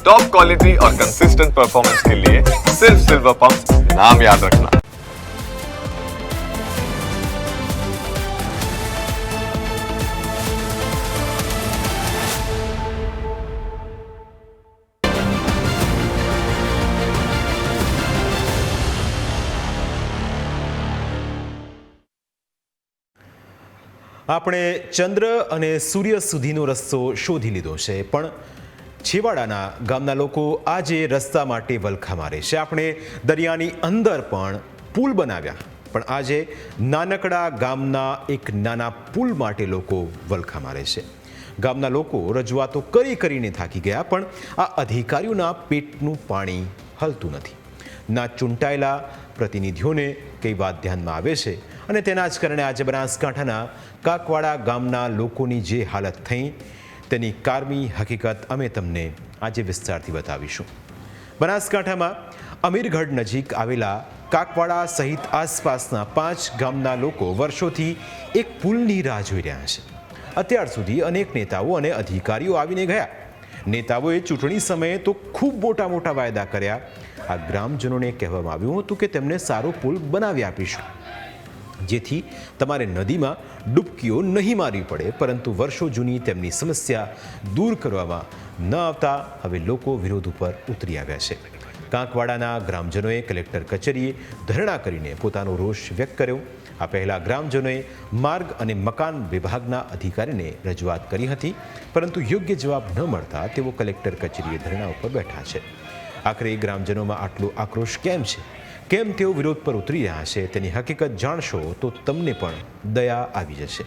Top quality और consistent performance के लिए सिर्फ सिल्वर पंप नाम याद रखना। આપણે ચંદ્ર અને સૂર્ય સુધીનો રસ્તો શોધી લીધો છે, પણ છેવાડાના ગામના લોકો આજે રસ્તા માટે વલખા મારે છે. આપણે દરિયાની અંદર પણ પુલ બનાવ્યા, પણ આજે નાનકડા ગામના એક નાના પુલ માટે લોકો વલખા મારે છે. ગામના લોકો રજૂઆતો કરીને થાકી ગયા, પણ આ અધિકારીઓના પેટનું પાણી હલતું નથી. ના ચૂંટાયેલા પ્રતિનિધિઓને કઈ વાત ધ્યાનમાં આવે છે, અને તેના જ કારણે આજે બનાસકાંઠાના કાકવાડા ગામના લોકોની જે હાલત થઈ તેની કારમી હકીકત અમે તમને આજે વિસ્તારથી બતાવીશું. બનાસકાંઠામાં અમીરગઢ નજીક આવેલા કાકવાડા સહિત આસપાસના 5 ગામના લોકો વર્ષોથી એક પુલની રાહ જોઈ રહ્યા છે. અત્યાર સુધી અનેક નેતાઓ અને અધિકારીઓ આવીને ગયા. નેતાઓએ ચૂંટણી સમયે તો ખૂબ મોટા વાયદા કર્યા. આ ગ્રામજનોને કહેવામાં આવ્યું હતું કે તેમને સારો પુલ બનાવી આપીશું, જેથી તમારે નદીમાં ડૂબકીઓ નહીં મારવી પડે. પરંતુ વર્ષો જૂની તેમની સમસ્યા દૂર કરવામાં ન આવતા હવે લોકો વિરોધ ઉપર ઉતરી આવ્યા છે. કાંકવાડાના ગ્રામજનોએ કલેક્ટર કચેરીએ ધરણા કરીને પોતાનો રોષ વ્યક્ત કર્યો. આ પહેલાં ગ્રામજનોએ માર્ગ અને મકાન વિભાગના અધિકારીને રજૂઆત કરી હતી, પરંતુ યોગ્ય જવાબ ન મળતા તેઓ કલેક્ટર કચેરીએ ધરણા ઉપર બેઠા છે. આખરે ગ્રામજનોમાં આટલો આક્રોશ કેમ છે, કેમ તેઓ વિરોધ પર ઉતરી રહ્યા છે, તેની હકીકત જાણશો તો તમને પણ દયા આવી જશે.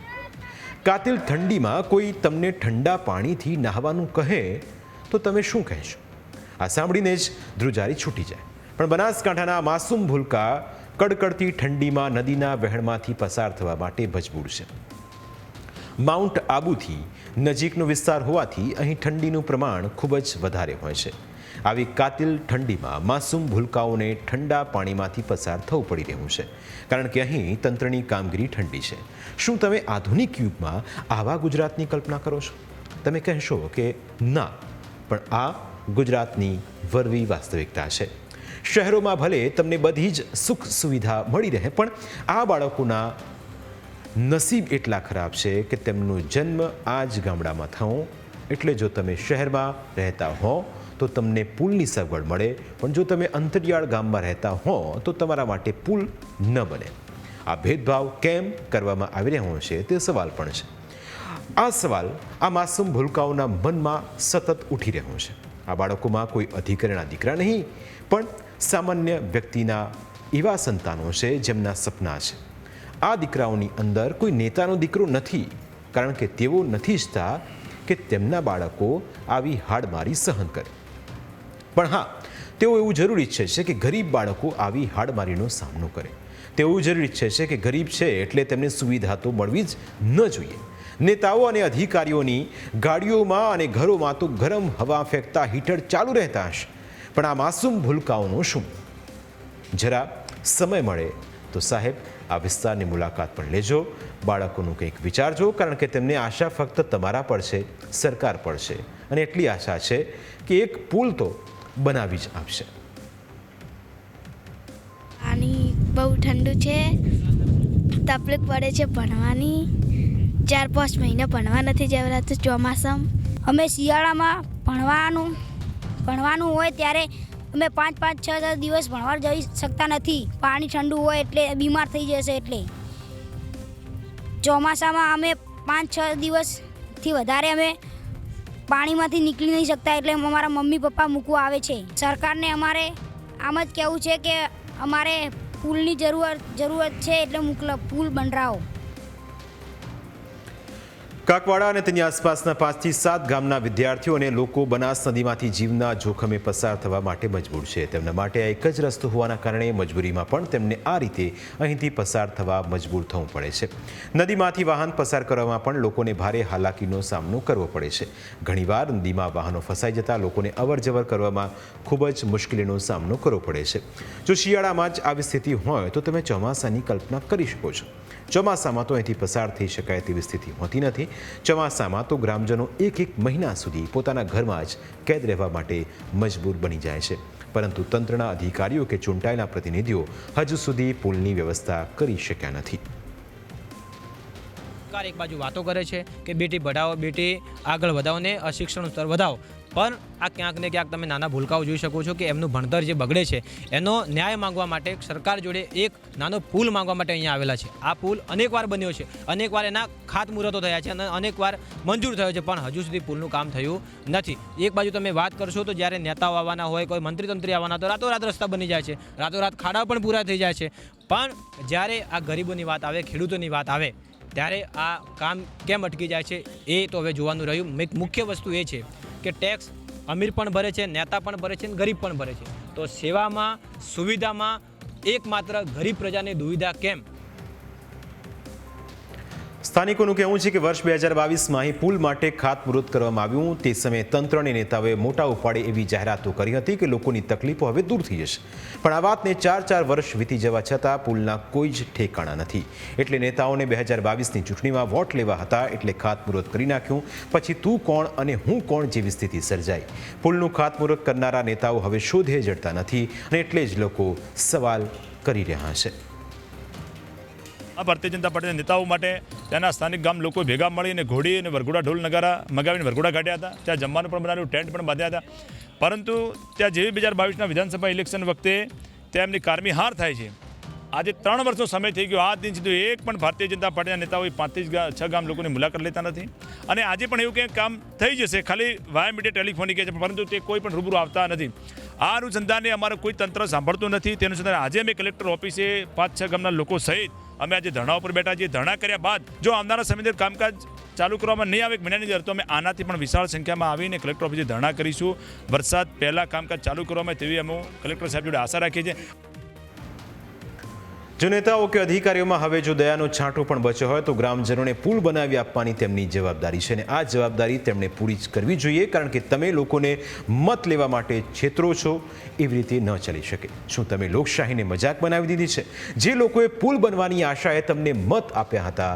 કાતિલ ઠંડીમાં કોઈ તમને ઠંડા પાણીથી નહાવાનું કહે તો તમે શું કહેશો? આ સાંભળીને જ ધ્રુજારી છૂટી જાય. પણ બનાસકાંઠાના માસૂમ ભૂલકા કડકડતી ઠંડીમાં નદીના વહેણમાંથી પસાર થવા માટે મજબૂર છે. માઉન્ટ આબુથી નજીકનો વિસ્તાર હોવાથી અહીં ઠંડીનું પ્રમાણ ખૂબ જ વધારે હોય છે. આવી કાતિલ ઠંડીમાં માસૂમ ભૂલકાઓને ઠંડા પાણીમાંથી પસાર થવું પડી રહ્યું છે, કારણ કે અહીં તંત્રની કામગીરી ઠંડી છે. શું તમે આધુનિક યુગમાં આવા ગુજરાતની કલ્પના કરો છો? તમે કહેશો કે ના, પણ આ ગુજરાતની વરવી વાસ્તવિકતા છે. શહેરોમાં ભલે તમને બધી જ સુખ સુવિધા મળી રહે, પણ આ બાળકોના નસીબ એટલા ખરાબ છે કે તેમનો જન્મ આ જ ગામડામાં થવો. એટલે જો તમે શહેરમાં રહેતા હો તો તમને પુલની સગવડ મળે, પણ જો તમે અંતરિયાળ ગામમાં રહેતા હો તો તમારા માટે પુલ ન બને. આ ભેદભાવ કેમ કરવામાં આવી રહ્યો છે તે સવાલ પણ છે. આ સવાલ આ માસૂમ ભૂલકાઓના મનમાં સતત ઉઠી રહ્યો છે. આ બાળકોમાં કોઈ અધિકારીના દીકરા નહીં, પણ સામાન્ય વ્યક્તિના એવા સંતાનો છે જેમના સપના છે. આ દીકરાઓની અંદર કોઈ નેતાનો દીકરો નથી, કારણ કે તેઓ નથી ઈચ્છતા કે તેમના બાળકો આવી હાડમારી સહન કરે. પણ હા, તેઓ એવું જરૂર ઈચ્છે છે કે ગરીબ બાળકો આવી હાડમારીનો સામનો કરે. તેઓ એવું જરૂર ઈચ્છે છે કે ગરીબ છે એટલે તેમને સુવિધા તો મળવી જ ન જોઈએ. નેતાઓ અને અધિકારીઓની ગાડીઓમાં અને ઘરોમાં તો ગરમ હવા ફેંકતા હીટર ચાલુ રહેતા હશે, પણ આ માસૂમ ભૂલકાઓનું શું? જરા સમય મળે તો સાહેબ આ વિસ્તારની મુલાકાત પણ લેજો. બાળકોનું કંઈક વિચારજો, કારણ કે તેમને આશા ફક્ત તમારા પર છે, સરકાર પર છે, અને એટલી આશા છે કે એક પુલ તો બનાવી જ આપશે. પાણી બહુ ઠંડુ છે, તકલીફ પડે છે ભણવાની. 4-5 મહિના ભણવા નથી જવાતું ચોમાસામાં. અમે શિયાળામાં ભણવાનું હોય ત્યારે અમે 5-6 દિવસ ભણવા જઈ શકતા નથી. પાણી ઠંડુ હોય એટલે બીમાર થઈ જશે. એટલે ચોમાસામાં અમે 5-6 દિવસથી વધારે અમે પાણીમાંથી નીકળી નહીં શકતા, એટલે અમારા મમ્મી પપ્પા મૂકવા આવે છે. સરકારને અમારે આમ જ કહેવું છે કે અમારે પુલની જરૂરત છે, એટલે પુલ બનાવો. કાકવાડા અને તેની આસપાસના 5 થી 7 ગામના વિદ્યાર્થીઓ અને લોકો બનાસ નદીમાંથી જીવના જોખમે પસાર થવા માટે મજબૂર છે. તેમના માટે આ એક જ રસ્તો હોવાના કારણે મજબૂરીમાં પણ તેમને આ રીતે અહીંથી પસાર થવા મજબૂર થવું પડે છે. નદીમાંથી વાહન પસાર કરવામાં પણ લોકોને ભારે હાલાકીનો સામનો કરવો પડે છે. ઘણીવાર નદીમાં વાહનો ફસાઈ જતા લોકોને અવરજવર કરવામાં ખૂબ જ મુશ્કેલીનો સામનો કરવો પડે છે. જો શિયાળામાં જ આવી સ્થિતિ હોય તો તમે ચોમાસાની કલ્પના કરી શકો છો. ચોમાસામાં તો અહીંથી પસાર થઈ શકાય તેવી સ્થિતિ હોતી નથી. ચોમાસામાં તો ગ્રામજનો એક મહિના સુધી પોતાના ઘરમાં જ કેદ રહેવા માટે મજબૂર બની જાય છે. પરંતુ તંત્રના અધિકારીઓ કે ચૂંટાયેલા પ્રતિનિધિઓ હજુ સુધી પુલની વ્યવસ્થા કરી શક્યા નથી. સરકાર એક બાજુ વાતો કરે છે કે બેટી ભણાવો, બેટી આગળ વધાવો ને અશિક્ષણનું સ્તર વધાવો, પણ આ ક્યાંક ને ક્યાંક તમે નાના ભૂલકાઓ જોઈ શકો છો કે એમનું ભણતર જે બગડે છે એનો ન્યાય માંગવા માટે સરકાર જોડે એક નાનો પુલ માંગવા માટે અહીંયા આવેલા છે. આ પુલ અનેકવાર બન્યો છે, અનેકવાર એના ખાતમુહૂર્તો થયા છે અને અનેકવાર મંજૂર થયો છે, પણ હજુ સુધી પુલનું કામ થયું નથી. એક બાજુ તમે વાત કરશો તો જ્યારે નેતાઓ આવવાના હોય, કોઈ મંત્રી આવવાના તો રાતોરાત રસ્તા બની જાય છે, રાતોરાત ખાડા પણ પૂરા થઈ જાય છે, પણ જ્યારે આ ગરીબોની વાત આવે, ખેડૂતોની વાત આવે ત્યારે આ કામ કેમ અટકી જાય છે એ તો હવે જોવાનું રહ્યું. મુખ્ય વસ્તુ એ છે કે ટેક્સ અમીર પણ ભરે છે, નેતા પણ ભરે છે અને ગરીબ પણ ભરે છે, તો સેવામાં, સુવિધામાં એકમાત્ર ગરીબ પ્રજાની દુવિધા કેમ? સ્થાનિકોનું કહેવું છે કે વર્ષ 2022માં અહીં પુલ માટે ખાતમુહૂર્ત કરવામાં આવ્યું. તે સમયે તંત્ર અને નેતાઓએ મોટા ઉપાડે એવી જાહેરાતો કરી હતી કે લોકોની તકલીફો હવે દૂર થઈ જશે, પણ આ વાતને 4 વર્ષ વીતી જવા છતાં પુલના કોઈ જ ઠેકાણા નથી. એટલે નેતાઓને 2022ની ચૂંટણીમાં વોટ લેવા હતા એટલે ખાતમુહૂર્ત કરી નાખ્યું. પછી તું કોણ અને હું કોણ જેવી સ્થિતિ સર્જાઈ. પુલનું ખાતમુહૂર્ત કરનારા નેતાઓ હવે શોધે જડતા નથી અને એટલે જ લોકો સવાલ કરી રહ્યા છે. આ ભારતીય જનતા પાર્ટીના નેતાઓ માટે ત્યાંના સ્થાનિક ગામ લોકો ભેગા મળીને ઘોડી અને વરઘોડા ઢોલ નગારા મગાવીને વરઘોડા કાઢ્યા હતા. ત્યાં જમવાનું પણ બનાવ્યું, ટેન્ટ પણ બાંધ્યા હતા. પરંતુ ત્યાં જેવી 2022ના વિધાનસભા ઇલેક્શન વખતે ત્યાં એમની કારમી હાર થાય છે. આજે 3 વર્ષનો સમય થઈ ગયો, આજ દિન સુધી એક પણ ભારતીય જનતા પાર્ટીના નેતાઓએ 5-6 ગામ લોકોની મુલાકાત લેતા નથી. અને આજે પણ એવું કંઈક કામ થઈ જશે, ખાલી વાયા મીડિયા ટેલિફોનિક છે, પરંતુ તે કોઈ પણ રૂબરૂ આવતા નથી. આ અનુસંધાને અમારું કોઈ તંત્ર સાંભળતું નથી. તેનું અનુસંધાને આજે અમે કલેક્ટર ઓફિસે 5-6 ગામના લોકો સહિત અમે આજે ધરણા ઉપર બેઠા છીએ. ધરણા કર્યા બાદ જો આવનારા સમયની કામકાજ ચાલુ કરવામાં નહીં આવે, એક મહિનાની અંદર, તો અમે આનાથી પણ વિશાળ સંખ્યામાં આવીને કલેક્ટર ઓફિસે ધરણા કરીશું. વરસાદ પહેલાં કામકાજ ચાલુ કરવામાં તેવી અમે કલેક્ટર સાહેબ જોડે આશા રાખીએ છીએ. જો નેતાઓ કે અધિકારીઓમાં હવે જો દયાનો છાંટો પણ બચ્યો હોય તો ગ્રામજનોને પુલ બનાવી આપવાની તેમની જવાબદારી છે અને આ જવાબદારી તેમણે પૂરી જ કરવી જોઈએ, કારણ કે તમે લોકોને મત લેવા માટે છેતરો છો એવી રીતે ન ચાલી શકે. શું તમે લોકશાહીને મજાક બનાવી દીધી છે? જે લોકોએ પુલ બનવાની આશાએ તમને મત આપ્યા હતા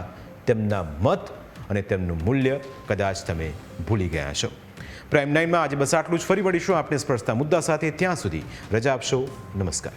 તેમના મત અને તેમનું મૂલ્ય કદાચ તમે ભૂલી ગયા છો. પ્રાઇમ 9માં આજે બસ આટલું જ. ફરી મળીશું આપણે સ્પર્શતા મુદ્દા સાથે. ત્યાં સુધી રજા આપશો. નમસ્કાર.